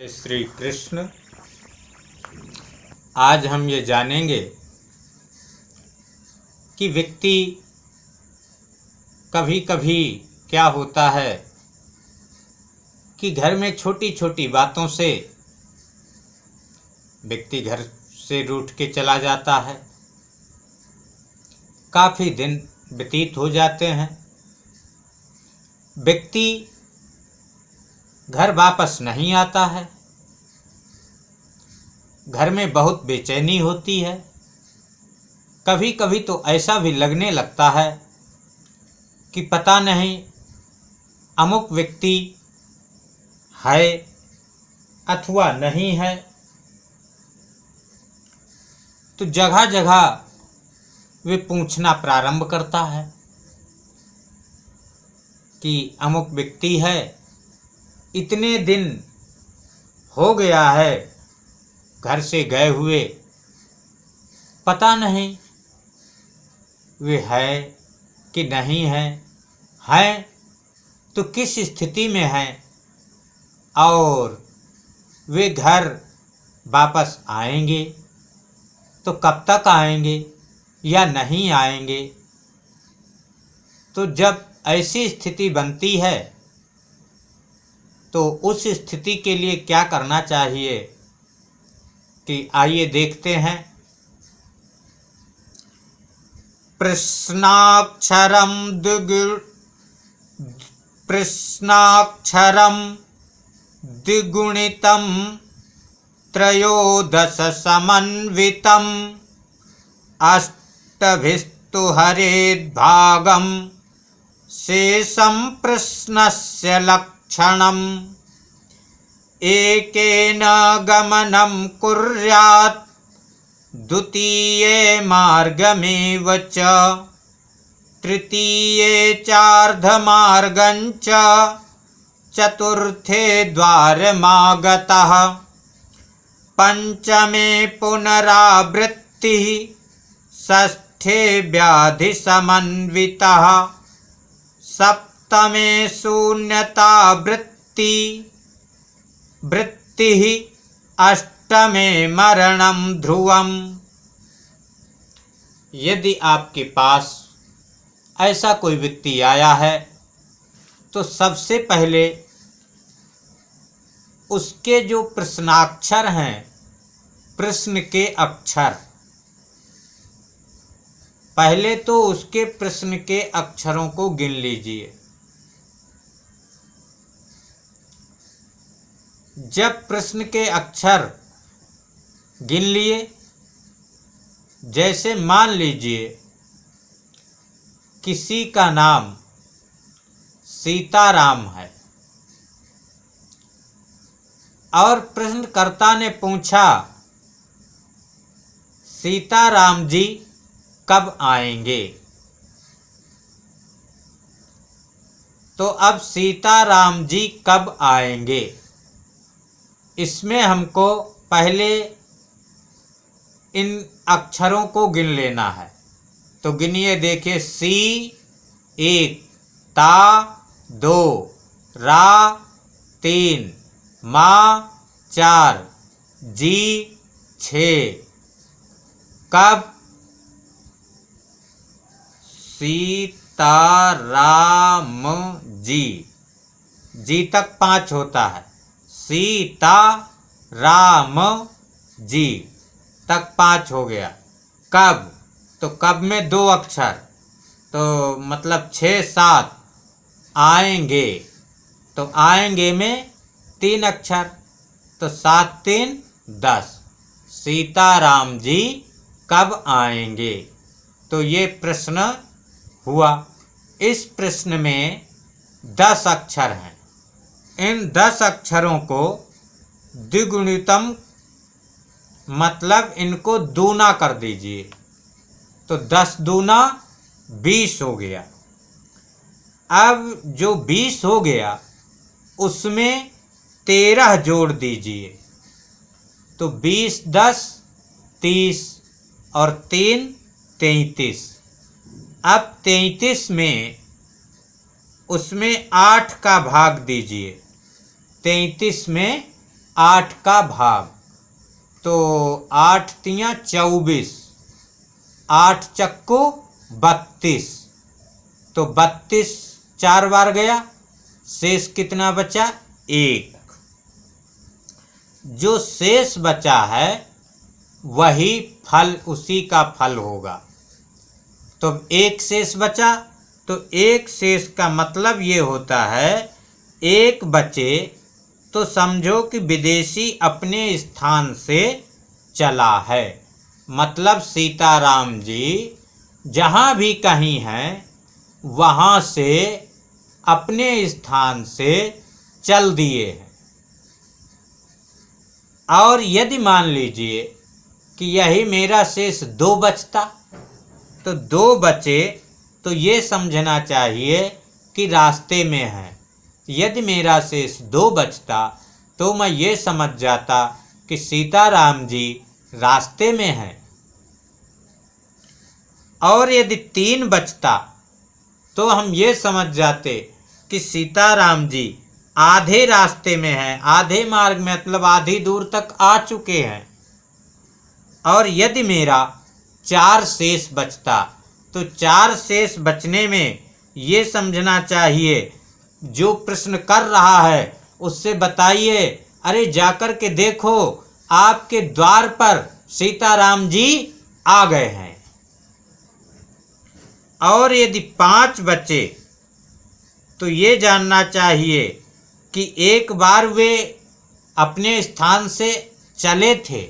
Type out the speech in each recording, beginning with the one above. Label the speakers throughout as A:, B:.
A: श्री कृष्ण। आज हम ये जानेंगे कि व्यक्ति कभी कभी क्या होता है कि घर में छोटी छोटी बातों से व्यक्ति घर से रूठ के चला जाता है। काफ़ी दिन व्यतीत हो जाते हैं, व्यक्ति घर वापस नहीं आता है। घर में बहुत बेचैनी होती है। कभी कभी तो ऐसा भी लगने लगता है कि पता नहीं अमुक व्यक्ति है अथवा नहीं है। तो जगह जगह वे पूछना प्रारंभ करता है कि अमुक व्यक्ति है, इतने दिन हो गया है घर से गए हुए, पता नहीं वे है कि नहीं है तो किस स्थिति में है और वे घर वापस आएंगे तो कब तक आएंगे या नहीं आएंगे। तो जब ऐसी स्थिति बनती है तो उस स्थिति के लिए क्या करना चाहिए कि आइए देखते हैं। प्रश्नाक्षरम द्विगुणितं त्रयोदश समन्वितम् अष्टभिस्तु हरेद्भागं शेषं प्रश्नस्य लक्षणम् एकेन गमनं कुर्यात् द्वितीये मार्गमेव च तृतीये चार्धमार्गं च चतुर्थे द्वारमागतः पंचमे पुनरावृत्तिः षष्ठे व्याधिसमन्वितः सप्तमे शून्यतावृत्तिः अष्टमे मरणं ध्रुवम्। यदि आपके पास ऐसा कोई व्यक्ति आया है तो सबसे पहले उसके जो प्रश्नाक्षर हैं, प्रश्न के अक्षर, पहले तो उसके प्रश्न के अक्षरों को गिन लीजिए। जब प्रश्न के अक्षर गिन लिए, जैसे मान लीजिए किसी का नाम सीताराम है और प्रश्नकर्ता ने पूछा सीताराम जी कब आएंगे, तो अब सीताराम जी कब आएंगे, इसमें हमको पहले इन अक्षरों को गिन लेना है। तो गिनिए, देखिए, सी 1, ता 2, रा 3, मा 4, जी 6, कब सीताराम जी, जी तक 5 होता है, सीता राम जी तक 5 हो गया। कब, तो कब में 2 अक्षर, तो मतलब 6 7, आएंगे, तो आएंगे में 3 अक्षर, तो 7 3 10, सीताराम जी कब आएंगे। तो ये प्रश्न हुआ। इस प्रश्न में 10 अक्षर हैं। इन 10 अक्षरों को द्विगुणितम मतलब इनको दूना कर दीजिए, तो 10 दूना 20 हो गया। अब जो 20 हो गया उसमें 13 जोड़ दीजिए, तो 20 10 30 और 3 33। अब 33 में उसमें 8 का भाग दीजिए, 33 में 8 का भाग, तो 8 तियां 24, 8 चक्कू 32, तो 32 4 बार गया, शेष कितना बचा? 1। जो शेष बचा है वही फल, उसी का फल होगा। तो 1 शेष बचा, तो 1 शेष का मतलब ये होता है 1 बचे तो समझो कि विदेशी अपने स्थान से चला है। मतलब सीताराम जी जहाँ भी कहीं हैं वहाँ से अपने स्थान से चल दिए हैं। और यदि मान लीजिए कि यही मेरा शेष 2 बचता, तो 2 बचे तो ये समझना चाहिए कि रास्ते में है। यदि मेरा शेष 2 बचता तो मैं ये समझ जाता कि सीताराम जी रास्ते में हैं। और यदि 3 बचता तो हम ये समझ जाते कि सीताराम जी आधे रास्ते में हैं, आधे मार्ग में, मतलब आधी दूर तक आ चुके हैं। और यदि मेरा 4 शेष बचता तो 4 शेष बचने में ये समझना चाहिए, जो प्रश्न कर रहा है उससे बताइए, अरे जाकर के देखो आपके द्वार पर सीताराम जी आ गए हैं। और यदि 5 बचे तो ये जानना चाहिए कि एक बार वे अपने स्थान से चले थे,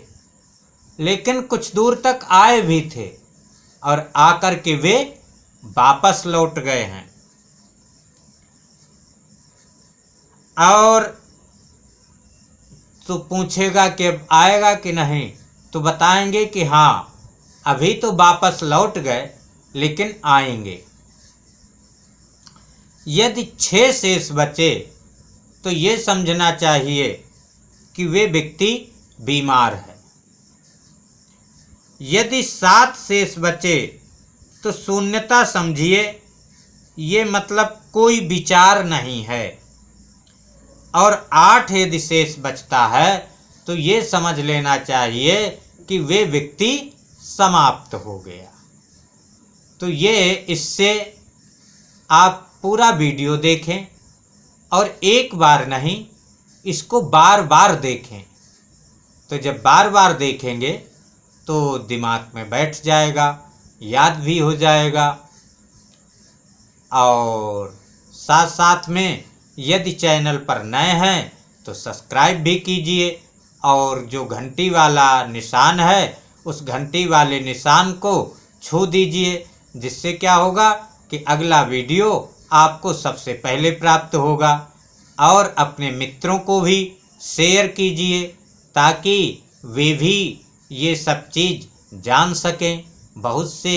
A: लेकिन कुछ दूर तक आए भी थे और आकर के वे वापस लौट गए हैं। और तो पूछेगा कि अब आएगा कि नहीं, तो बताएंगे कि हाँ अभी तो वापस लौट गए लेकिन आएंगे। यदि 6 शेष बचे तो ये समझना चाहिए कि वे व्यक्ति बीमार है। यदि 7 शेष बचे तो शून्यता समझिए, ये मतलब कोई विचार नहीं है। और 8 यदि शेष बचता है तो ये समझ लेना चाहिए कि वे व्यक्ति समाप्त हो गया। तो ये इससे आप पूरा वीडियो देखें और एक बार नहीं, इसको बार बार देखें। तो जब बार बार देखेंगे तो दिमाग में बैठ जाएगा, याद भी हो जाएगा। और साथ साथ में यदि चैनल पर नए हैं तो सब्सक्राइब भी कीजिए, और जो घंटी वाला निशान है उस घंटी वाले निशान को छू दीजिए, जिससे क्या होगा कि अगला वीडियो आपको सबसे पहले प्राप्त होगा। और अपने मित्रों को भी शेयर कीजिए ताकि वे भी ये सब चीज़ जान सकें। बहुत से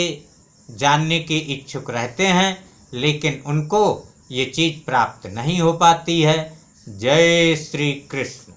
A: जानने के इच्छुक रहते हैं लेकिन उनको ये चीज़ प्राप्त नहीं हो पाती है। जय श्री कृष्ण।